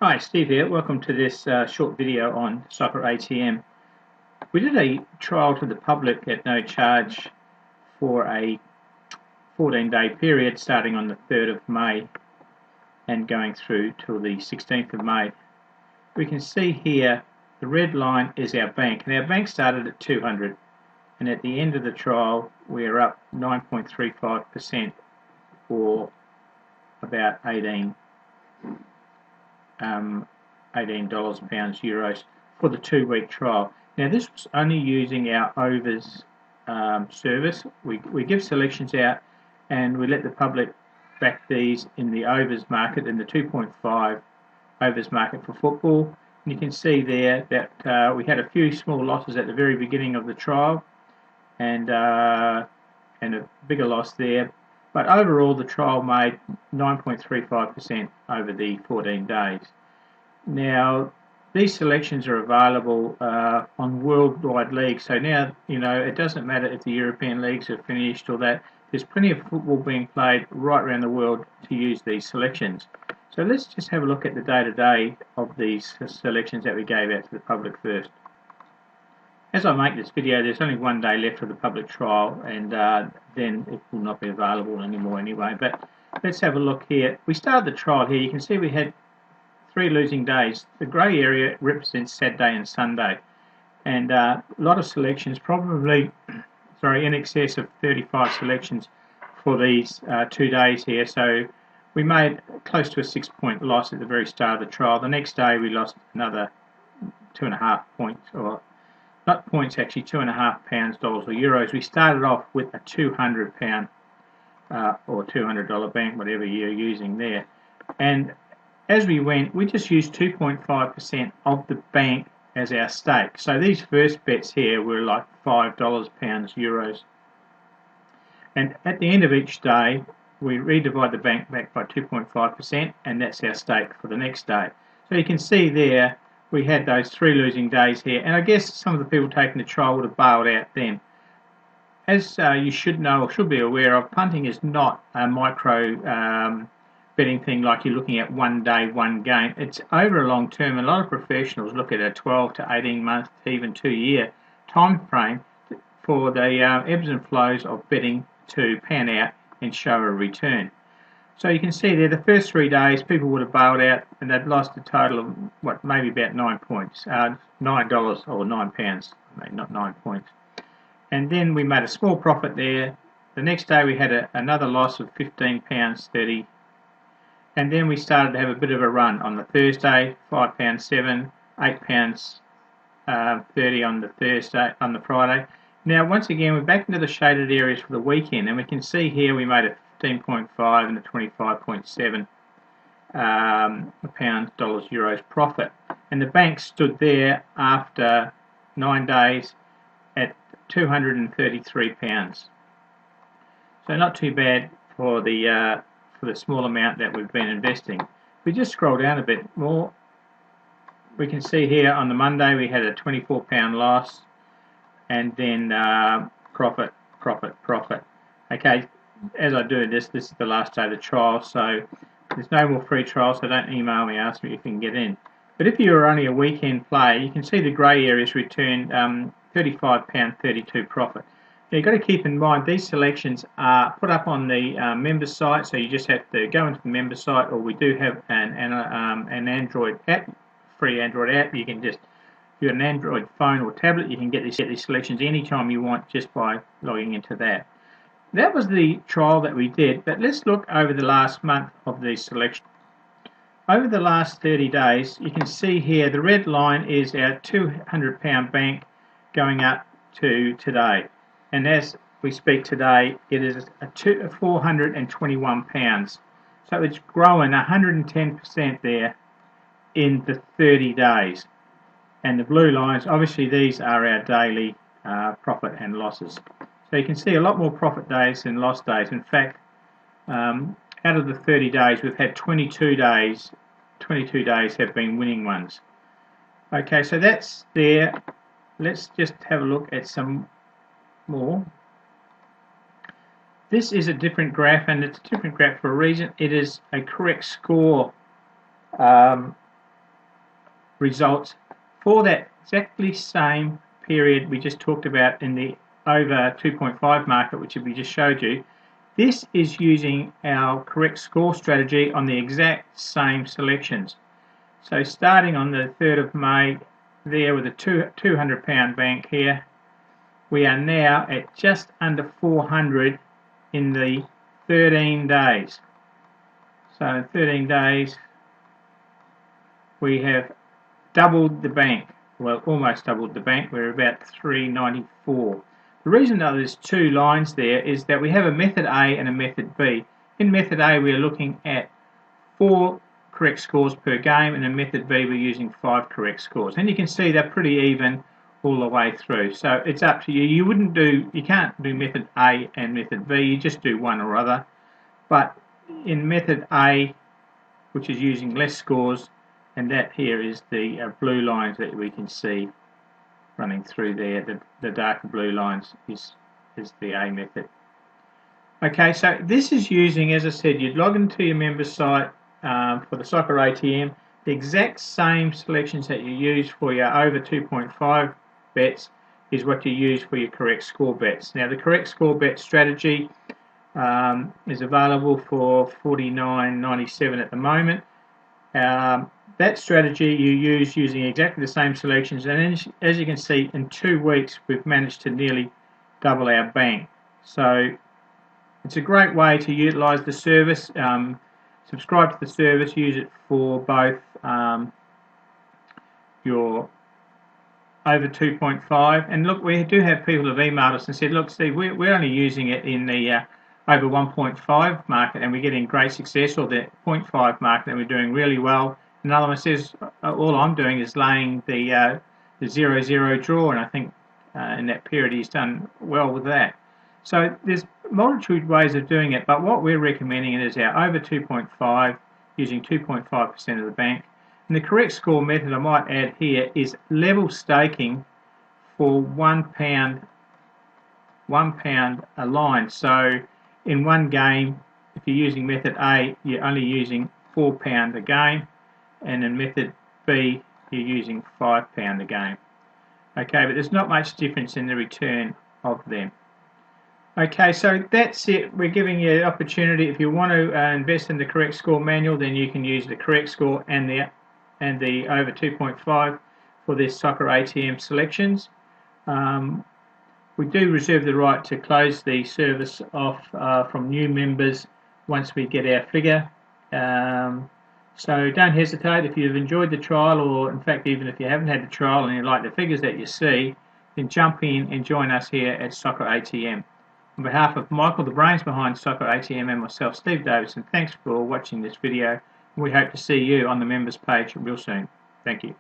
Hi, Steve here. Welcome to this short video on SoccerATM. We did a trial to the public at no charge for a 14-day period starting on the 3rd of May and going through till the 16th of May. We can see here the red line is our bank, and our bank started at 200, and at the end of the trial we are up 9.35% or about $18, pounds, euros for the 2-week trial. Now this was only using our overs service. We give selections out and we let the public back these in the overs market, in the 2.5 overs market for football. And you can see there that we had a few small losses at the very beginning of the trial and a bigger loss there. But overall, the trial made 9.35% over the 14 days. Now, these selections are available on worldwide leagues. So now, it doesn't matter if the European leagues are finished or that. There's plenty of football being played right around the world to use these selections. So let's just have a look at the day-to-day of these selections that we gave out to the public first. As I make this video, there's only 1 day left of the public trial, and then it will not be available anymore anyway. But let's have a look here. We started the trial here. You can see we had 3 losing days. The grey area represents Saturday and Sunday, and a lot of selections, probably in excess of 35 selections for these 2 days here. So we made close to a 6-point loss at the very start of the trial. The next day we lost another 2.5 points, or not points actually, £2.50, dollars or euros. We started off with a £200 or $200 bank, whatever you're using there, and as we went, we just used 2.5% of the bank as our stake. So these first bets here were like $5, pounds, euros, and at the end of each day we redivide the bank back by 2.5%, and that's our stake for the next day. So you can see there we had those 3 losing days here, and I guess some of the people taking the trial would have bailed out then. As you should know or should be aware of, punting is not a micro betting thing like you're looking at 1 day, 1 game. It's over a long term. A lot of professionals look at a 12 to 18 month to even 2 year time frame for the ebbs and flows of betting to pan out and show a return. So you can see there the first 3 days people would have bailed out, and they'd lost a total of maybe about 9 points, $9 or £9, not 9 points. And then we made a small profit there. The next day we had another loss of £15.30, and then we started to have a bit of a run on the Thursday, £5.07, £8.30 on the Thursday, on the Friday. Now once again we're back into the shaded areas for the weekend, and we can see here we made a 15.5 and a 25.7 pounds, dollars, euros profit, and the bank stood there after 9 days at £233. So not too bad for the small amount that we've been investing. If we just scroll down a bit more, we can see here on the Monday we had a £24 loss, and then profit. Okay, as I do this is the last day of the trial, so there's no more free trials, so don't email me, ask me if you can get in. But if you're only a weekend player, you can see the grey areas return £35.32 profit. Now you've got to keep in mind these selections are put up on the member site, so you just have to go into the member site, or we do have an Android app, free Android app. You can just, if you're an Android phone or tablet, you can get these selections anytime you want just by logging into that. That was the trial that we did, but let's look over the last month of these selections. Over the last 30 days, you can see here the red line is our £200 bank going up to today. And as we speak today, it is £421. So it's growing 110% there in the 30 days. And the blue lines, obviously these are our daily profit and losses. So you can see a lot more profit days than loss days. In fact, out of the 30 days, we've had 22 days have been winning ones. Okay, so that's there. Let's just have a look at some more. This is a different graph, and it's a different graph for a reason. It is a correct score results for that exactly same period we just talked about in the over 2.5 market, which we just showed you. This is using our correct score strategy on the exact same selections. So starting on the 3rd of May there with a £200 bank here, we are now at just under 400 in the 13 days. So in 13 days we have doubled the bank. Well, almost doubled the bank. We're about 394. The reason that there's two lines there is that we have a method A and a method B. In method A we are looking at 4 correct scores per game, and in method B we're using 5 correct scores. And you can see they're pretty even all the way through. So it's up to you. You can't do method A and method B. You just do one or other. But in method A, which is using less scores, and that here is the blue lines that we can see running through there. The darker blue lines is the A method. Okay, so this is using, as I said, you'd log into your member site for the SoccerATM, the exact same selections that you use for your over 2.5 bets is what you use for your correct score bets. Now the correct score bet strategy is available for $49.97 at the moment. That strategy you use using exactly the same selections, and as you can see, in 2 weeks we've managed to nearly double our bank. So it's a great way to utilize the service. Subscribe to the service, use it for both your over 2.5, and look, we do have people who have emailed us and said, look Steve, we're only using it in the over 1.5 market and we're getting great success, or the 0.5 market and we're doing really well. Another one says, all I'm doing is laying the 0-0 draw, and I think in that period he's done well with that. So there's multitude ways of doing it, but what we're recommending is our over 2.5 using 2.5% of the bank. And the correct score method I might add here is level staking for £1 a line. So in one game, if you're using method A, you're only using £4 a game, and in method B you're using £5 a game. Okay, but there's not much difference in the return of them. Okay, so that's it. We're giving you the opportunity, if you want to invest in the correct score manual, then you can use the correct score and the over 2.5 for this SoccerATM selections. We do reserve the right to close the service off from new members once we get our figure. So don't hesitate. If you've enjoyed the trial, or in fact even if you haven't had the trial and you like the figures that you see, then jump in and join us here at SoccerATM. On behalf of Michael, the brains behind SoccerATM, and myself, Steve Davidson, thanks for watching this video. We hope to see you on the members page real soon. Thank you.